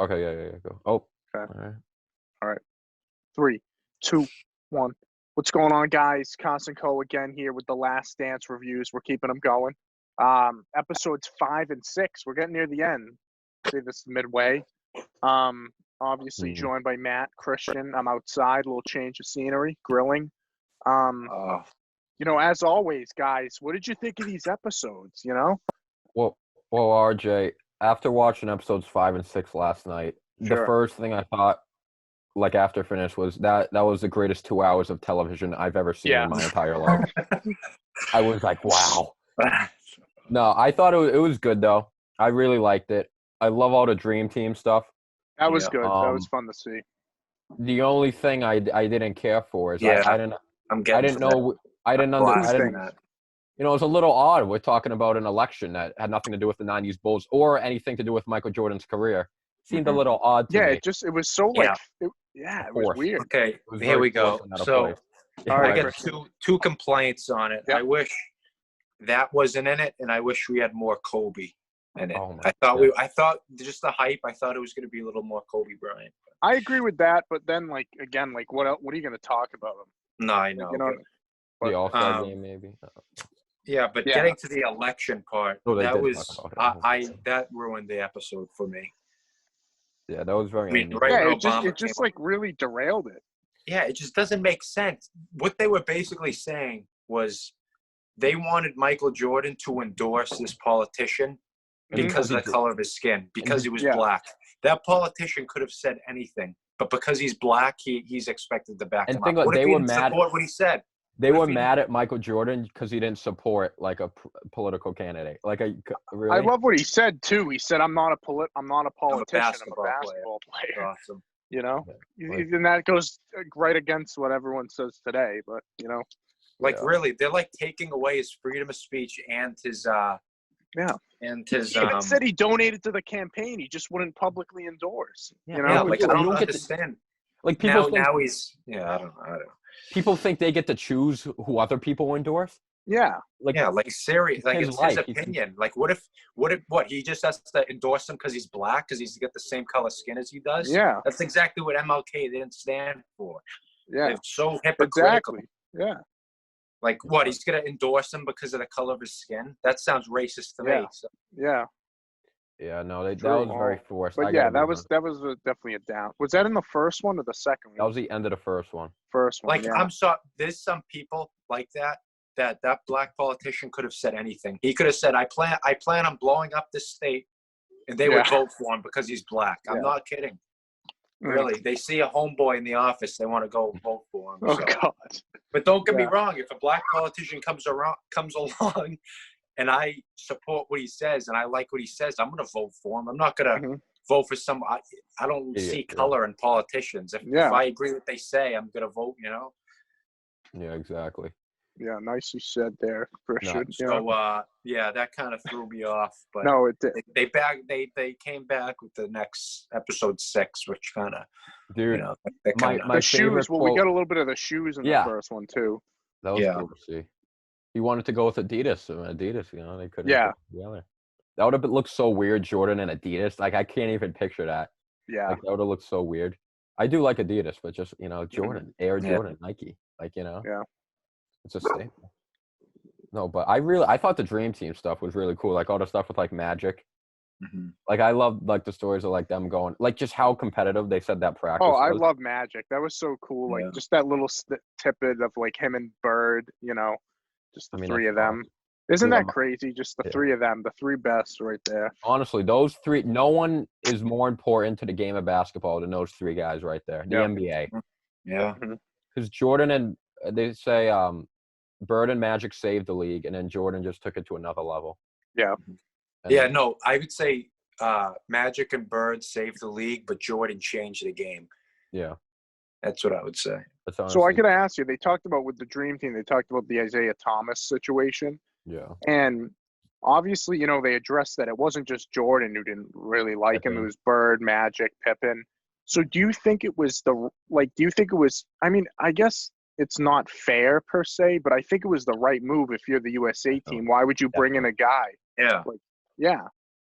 Okay, yeah. Go. Oh, Okay. all right. All right. 3, 2, 1. What's going on, guys? KAS&CO again here with the Last Dance reviews. We're keeping them going. Episodes 5 and 6. We're getting near the end. Say this is midway. Obviously Mhm. joined by Matt, Christian. I'm outside, a little change of scenery, grilling. Oh, As always, guys, what did you think of these episodes? Well, RJ, after watching episodes 5 and 6 last night, the Sure. first thing I thought, like after finish, was that was the greatest 2 hours of television I've ever seen Yeah. in my entire life. I was like, wow. No, I thought it was good though. I really liked it. I love all the Dream Team stuff. That was Yeah. good. That was fun to see. The only thing I didn't care for is Yeah, I didn't I'm I getting didn't to know I didn't that. under I Blasting didn't that. it was a little odd. We're talking about an election that had nothing to do with the '90s Bulls or anything to do with Michael Jordan's career. Seemed a little odd to Yeah, me. it was so Yeah. it was Forced. weird. Okay, It was here very we forced go. and out of So place. All I right, got Christian. two complaints on it. Yep. I wish that wasn't in it, and I wish we had more Kobe in it. Oh my I God. thought just the hype. I thought it was going to be a little more Kobe Bryant. I agree with that, but then what are you going to talk about him? No, I know. The All-Star um, game, maybe. Yeah, but Yeah. getting to the election part, Oh, they that did was talk about it. that ruined the episode for me. Yeah, that was very. I mean, unusual. right Yeah, when it just Obama came up, really derailed it. yeah, it just doesn't make sense. What they were basically saying was they wanted Michael Jordan to endorse this politician because of the color of his skin, because he was black. That politician could have said anything, but because he's black, he's expected to back him up. What if he didn't support what he said? They were mad at Michael Jordan because he didn't support like a political candidate. Really? I love what he said too. He said, "I'm not a politician. I'm a basketball player." Awesome. And that goes right against what everyone says today. But really, they're like taking away his freedom of speech and his and his. He even said he donated to the campaign. He just wouldn't publicly endorse. Yeah, I don't understand. Like people think now he's I don't know. People think they get to choose who other people endorse. Yeah. Serious. Like it's his opinion. Like what if he just has to endorse him because he's black, because he's got the same color skin as he does? Yeah. That's exactly what MLK didn't stand for. Yeah. It's so hypocritical. Exactly. Yeah. Like what? He's gonna endorse him because of the color of his skin? That sounds racist to me. So. Yeah. Yeah, no, that was very forced. But yeah, that was definitely a down. Was that in the first one or the second one? That was the end of the first one. First one. Like I'm sorry, there's some people like that black politician could have said anything. He could have said, I plan on blowing up this state, and they would vote for him because he's black. I'm not kidding. Really, they see a homeboy in the office, they want to go vote for him. Oh God! But don't get me wrong. If a black politician comes along, and I support what he says, and I like what he says, I'm going to vote for him. I'm not going to vote for some. I don't see color in politicians. If I agree with what they say, I'm going to vote. Yeah, exactly. Yeah, nicely said there, Christian. No. So that kind of threw me off. But no, it did. They came back with the next episode 6, which kind of my shoes. Well, we got a little bit of the shoes in the first one too. That was cool to see. He wanted to go with Adidas, they couldn't. Yeah. That would have looked so weird, Jordan and Adidas. Like I can't even picture that. Yeah. Like that would have looked so weird. I do like Adidas, but just Jordan, Air Jordan, Nike, Yeah. It's a staple. No, but I thought the Dream Team stuff was really cool. Like all the stuff with like Magic. Mm-hmm. Like I love like the stories of like them going, like just how competitive they said that practice. Oh, I love Magic. That was so cool. Like just that little tidbit of like him and Bird. Just the three of them. Isn't that crazy? Just the three of them, the three best right there. Honestly, those three, no one is more important to the game of basketball than those three guys right there. The NBA. Yeah. Because Jordan and they say Bird and Magic saved the league, and then Jordan just took it to another level. Yeah. No, I would say Magic and Bird saved the league, but Jordan changed the game. Yeah. That's what I would say. So I gotta ask you, they talked about with the Dream Team, they talked about the Isaiah Thomas situation. Yeah. And obviously, they addressed that it wasn't just Jordan who didn't really like him. It was Bird, Magic, Pippen. So do you think it was I mean, I guess it's not fair per se, but I think it was the right move if you're the USA team. Why would you bring in a guy? Yeah.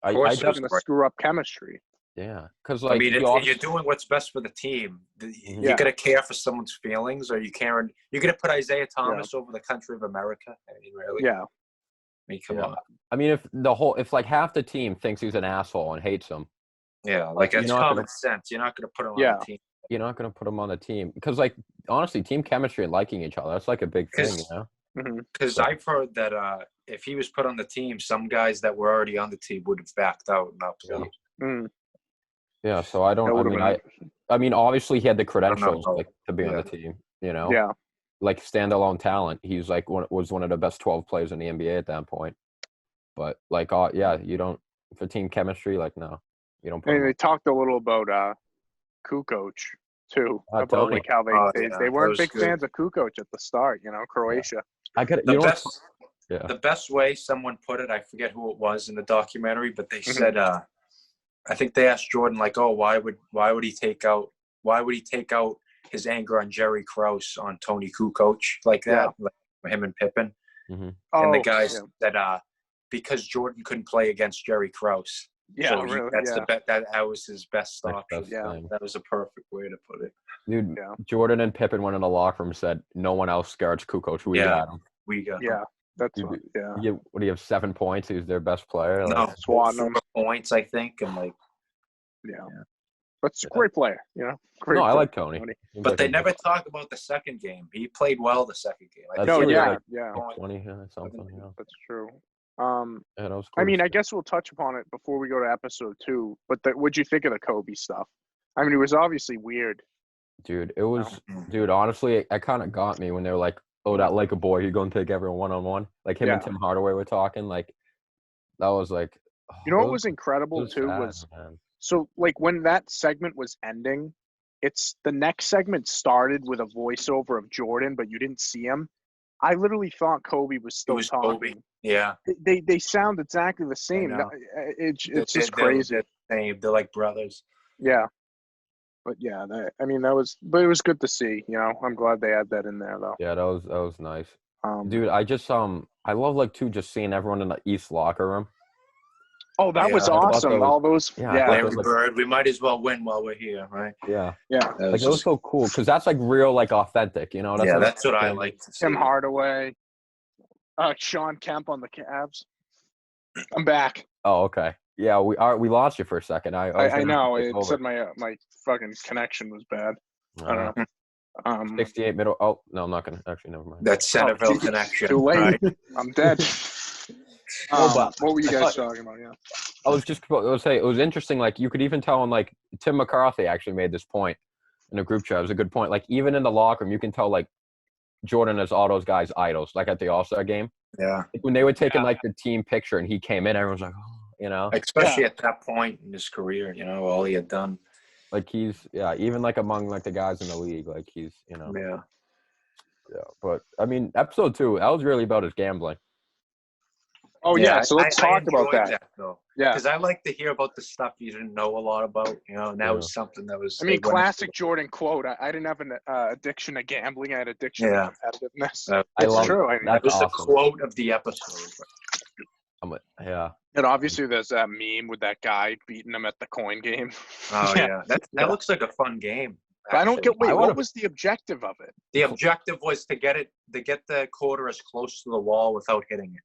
Of course, it's going to screw up chemistry. Yeah, because I like mean, you're doing what's best for the team. You're gonna care for someone's feelings, or you're gonna put Isaiah Thomas over the country of America. I mean, really? Yeah. I mean, come on. I mean, if like half the team thinks he's an asshole and hates him, Yeah, like it's common sense. You're not gonna put him on the team. You're not gonna put him on the team because, like, honestly, team chemistry and liking each other—that's like a big thing, you know. Because I've heard that if he was put on the team, some guys that were already on the team would have backed out and not played. Yeah, so I don't. I mean, obviously he had the credentials like to be on the team. You know. Yeah. Like standalone talent, he's like was one of the best 12 players in the NBA at that point. But like, you don't for team chemistry. Like, no, you don't. And they talked a little about Kukoc too, about like how they weren't big fans of Kukoc at the start. You know, Croatia. I get it. The best way someone put it, I forget who it was in the documentary, but they said, I think they asked Jordan, like, oh, why would he take out his anger on Jerry Krause on Tony Kukoc like that, like him and Pippen? And the guy said, because Jordan couldn't play against Jerry Krause. Yeah, so really. That was his best option. Yeah, that was a perfect way to put it. Dude, Jordan and Pippen went in the locker room and said, no one else guards Kukoc. We got him. We got him. Yeah. That's what do you have 7 points? He was their best player. No, swatting 4 points, I think, and like, but it's a great player, you know. Great I like Tony. But they never talk about the second game. He played well the second game. Like 20 something. That's true. That was cool. I mean, I guess we'll touch upon it before we go to episode 2. But what'd you think of the Kobe stuff? I mean, it was obviously weird. Dude, it was. Dude, honestly, it kind of got me when they were like, "Oh, that like a boy, you're gonna take everyone one-on-one." Like him and Tim Hardaway were talking. Like that was like. You know what was incredible too was so like when that segment was ending, it's the next segment started with a voiceover of Jordan, but you didn't see him. I literally thought Kobe was still talking. Kobe. Yeah. They sound exactly the same. It's just crazy. They're the same. They're like brothers. Yeah. But yeah, but it was good to see. You know, I'm glad they had that in there though. Yeah, that was nice. Dude, I just I love like just seeing everyone in the East locker room. Oh, that was awesome! All those, Larry Bird. We might as well win while we're here, right? Yeah. Like it was so cool because that's like real, like authentic. You know. That's what I like to see. Tim Hardaway, Sean Kemp on the Cavs. I'm back. Oh, okay. Yeah, we lost you for a second. I know. It said my fucking connection was bad. I don't know. 68 middle. Oh no, I'm not gonna. Actually, never mind. That's Centerville connection. Too late. Right? I'm dead. But what were you guys talking about? Yeah. I was just going to say it was interesting. Like you could even tell when like Tim McCarthy actually made this point in a group chat. It was a good point. Like even in the locker room, you can tell like Jordan is all those guys' idols. Like at the All-Star game. Yeah. Like, when they were taking like the team picture and he came in, everyone's like, oh, you know. Especially at that point in his career, you know, all he had done. Like he's even like among like the guys in the league, like he's Yeah. But I mean, episode 2, that was really about his gambling. Oh yeah, so let's talk about that. Yeah, because I like to hear about the stuff you didn't know a lot about. You know, and that was something that was. I mean, classic Jordan quote. I didn't have an addiction to gambling. I had addiction to competitiveness. It's true. That was the quote of the episode. And obviously, there's that meme with that guy beating him at the coin game. Oh yeah, that looks like a fun game. I don't get. Wait, what was the objective of it? The objective was to get the quarter as close to the wall without hitting it.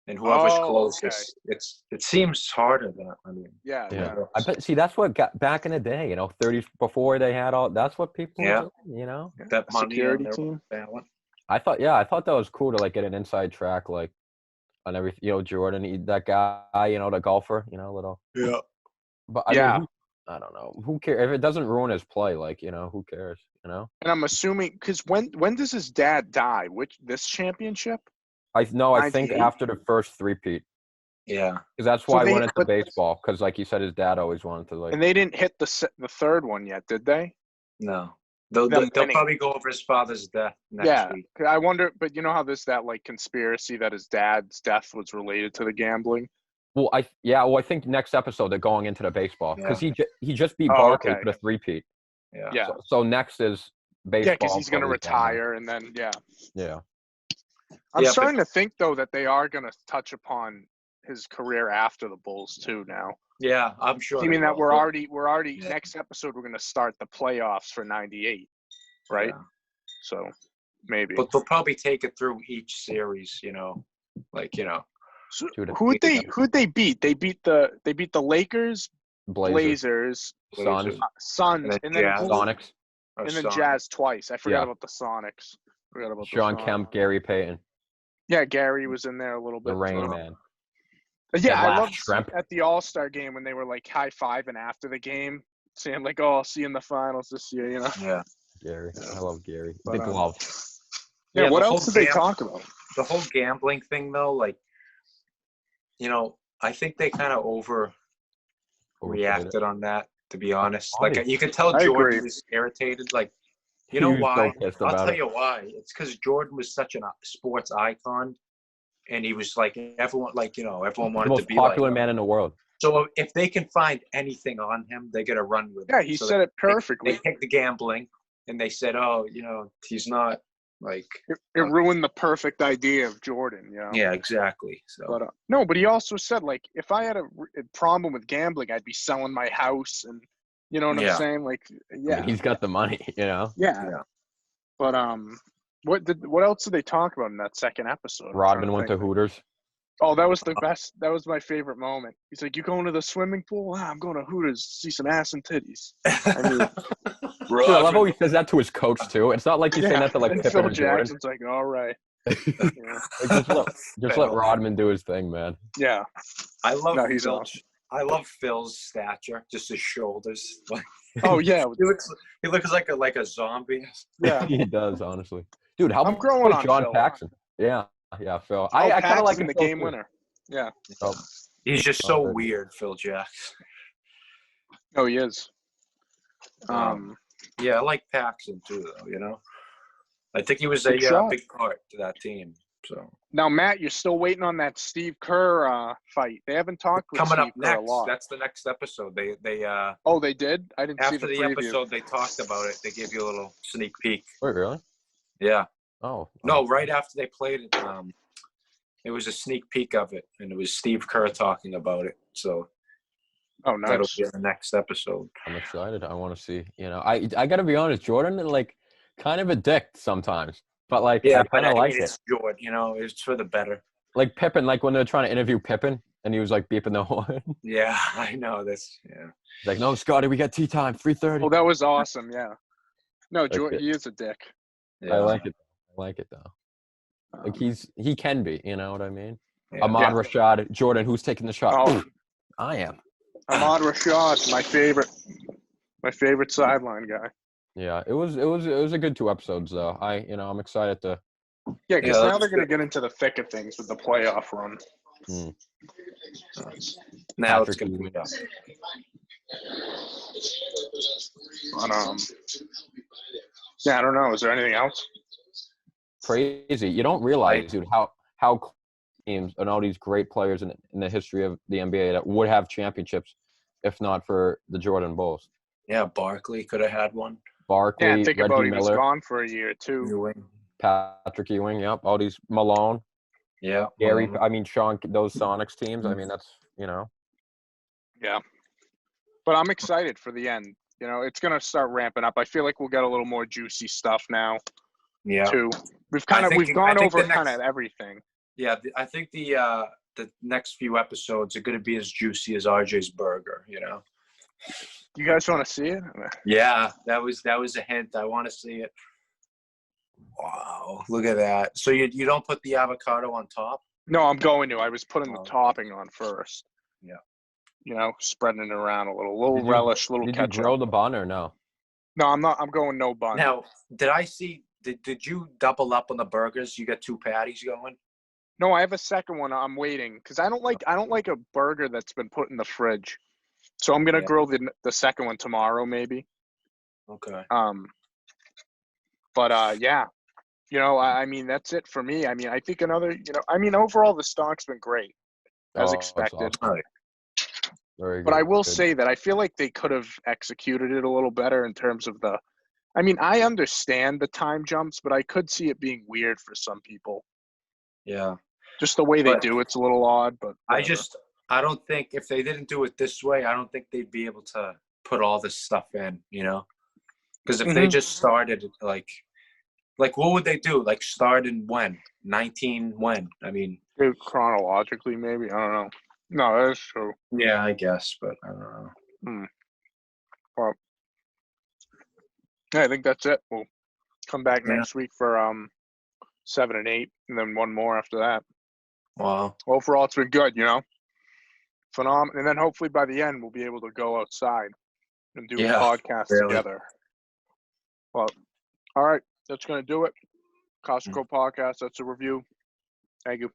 And whoever's closest, it seems harder than I mean. Yeah. I bet. See, that's what got back in the day. You know, 30s before they had all. That's what people. Were doing, you know, that security team. I thought that was cool to like get an inside track like on everything. You know, Jordan, that guy. You know, the golfer. You know, little. Yeah. But I mean, I don't know. Who cares if it doesn't ruin his play? Like, you know, who cares? You know. And I'm assuming because when does his dad die? This championship? I think after the first three-peat. Yeah. Because that's why I went into baseball. Because, like you said, his dad always wanted to like. And they didn't hit the third one yet, did they? No. They'll probably go over his father's death next week. I wonder, but you know how there's that like conspiracy that his dad's death was related to the gambling. Well, I think next episode they're going into the baseball because he just beat Barkley for the three-peat. Yeah. So next is baseball. Yeah, because he's going to retire and then Yeah. I'm starting to think though that they are going to touch upon his career after the Bulls too now. Yeah, I'm sure. You mean that we're already Yeah. next episode we're going to start the playoffs for 98, right? Yeah. So maybe. But they'll probably take it through each series, So Dude, who'd they beat? They beat the Lakers, Blazers, Suns, Suns, and then Jazz. Sonics, and then Jazz twice. I forgot Yeah. about the Sonics. Sean Kemp, Gary Payton, Yeah, Gary was in there a little bit. the Rain too. Man. Yeah, That I last loved shrimp. at the All-Star game when they were like high-fiving after the game, saying like, "Oh, I'll see you in the finals this year," you know. Yeah. Gary, I love Gary. But, The glove. Yeah, Yeah, what the else whole did they talk about? The whole gambling thing, though, like, I think they kind of overreacted on that, to be honest. Like, you could tell I Jordan agree. was irritated. Like, you He know was why? so pissed I'll about tell it. you why. It's because Jordan was such a sports icon, and he was like, everyone The wanted to most be popular like him. man in the world. So if they can find anything on him, they're gonna run with it. Yeah, he So said it perfectly. They picked the gambling, and they said, "Oh, he's not like." It ruined the perfect idea of Jordan, you know. Yeah, exactly. So But no, but he also said like, if I had a problem with gambling, I'd be selling my house, and you know what I'm saying? Like, yeah, I mean, he's got the money, yeah. Yeah. But what else did they talk about in that second episode? I'm Rodman trying went to to think. Hooters. Oh, that was the best. That was my favorite moment. He's like, "You going to the swimming pool? I'm going to Hooters to see some ass and titties." I mean, Dude, I love how he says that to his coach too. It's not like he's saying that to like and Pippen Phil and Jordan. Jackson's like, "All right." Yeah. Like, just let Rodman do his thing, man. Yeah. I love he's Phil. awesome. I love Phil's stature, just his shoulders. Oh yeah. He looks like a zombie. Yeah. He does, honestly. Dude, how I'm growing on John Phil. Paxson? Yeah, Phil. I I kind of like the him game too. winner. Yeah. Oh, He's just so good. weird, Phil Jackson. Oh, he is. Yeah, I like Paxson too, though. I think he was a big part to that team. So now, Matt, you're still waiting on that Steve Kerr fight. They haven't talked with coming Steve up Kerr next. a lot. That's the next episode. They Oh, they did? I didn't see after the the preview. episode they talked about it. They gave you a little sneak peek. Wait, really? Yeah. Oh. No, right after they played it, it was a sneak peek of it, and it was Steve Kerr talking about it. So Oh, nice. that'll be in the next episode. I'm excited. I want to see. I got to be honest, Jordan, like, kind of a dick sometimes, but like, I kind of like it. It's Jordan, it's for the better. Like Pippen, like when they're trying to interview Pippen, and he was like beeping the horn. Yeah, I know this. Yeah. He's like, "No, Scotty, we got tea time, 3:30." Oh, that was awesome. Yeah. No, Like he is a dick. Yeah. I like it. I like it though. Like he can be. You know what I mean? Yeah. Ahmad Rashad, Jordan, who's taking the shot? Oh. I am. Ahmad Rashad, my favorite sideline guy. Yeah, it was a good 2 episodes though. I'm excited to. Yeah, because now they're going to get into the thick of things with the playoff run. Now it's going to be up. But, yeah, I don't know. Is there anything else? Crazy. You don't realize, dude, how teams and all these great players in the history of the NBA that would have championships if not for the Jordan Bulls. Yeah, Barkley could have had one. Barkley, Yeah, think Reggie about he Miller, was gone for a year too. Ewing. Patrick Ewing, yep, all these Malone, Yeah. Gary. I mean, Sean, those Sonics teams. I mean, that's Yeah, but I'm excited for the end. It's gonna start ramping up. I feel like we'll get a little more juicy stuff now. Yeah. Too. We've gone over kind of everything. Yeah, I think the next few episodes are going to be as juicy as RJ's burger. You guys want to see it? Yeah, that was a hint. I want to see it. Wow, look at that. So you don't put the avocado on top? No, I'm going to. I was putting the topping on first. Yeah. Spreading it around a little relish, little ketchup. Did you grill the bun or no? No, I'm not. I'm going no bun. Now, did you double up on the burgers? You got 2 patties going? No, I have a second one. I'm waiting because I don't like a burger that's been put in the fridge. So I'm gonna grill the second one tomorrow, maybe. Okay. But yeah, I mean that's it for me. I mean, I think overall the stock's been great as expected. Awesome. Very good. But I will say that I feel like they could have executed it a little better in terms of I understand the time jumps, but I could see it being weird for some people. Yeah. Just the way they do it's a little odd, but I I don't think if they didn't do it this way, I don't think they'd be able to put all this stuff in, you know? Because if they just started like what would they do? Like start in when? 19 when? I mean, chronologically, maybe. I don't know. No, that's true. Yeah, I guess, but I don't know. Well, yeah, I think that's it. We'll come back next week for 7 and 8, and then one more after that. Wow. Overall, it's been good, you know? Phenomenal. And then hopefully by the end, we'll be able to go outside and do a podcast together. Well, all right. That's going to do it. KAS&CO podcast. That's a review. Thank you.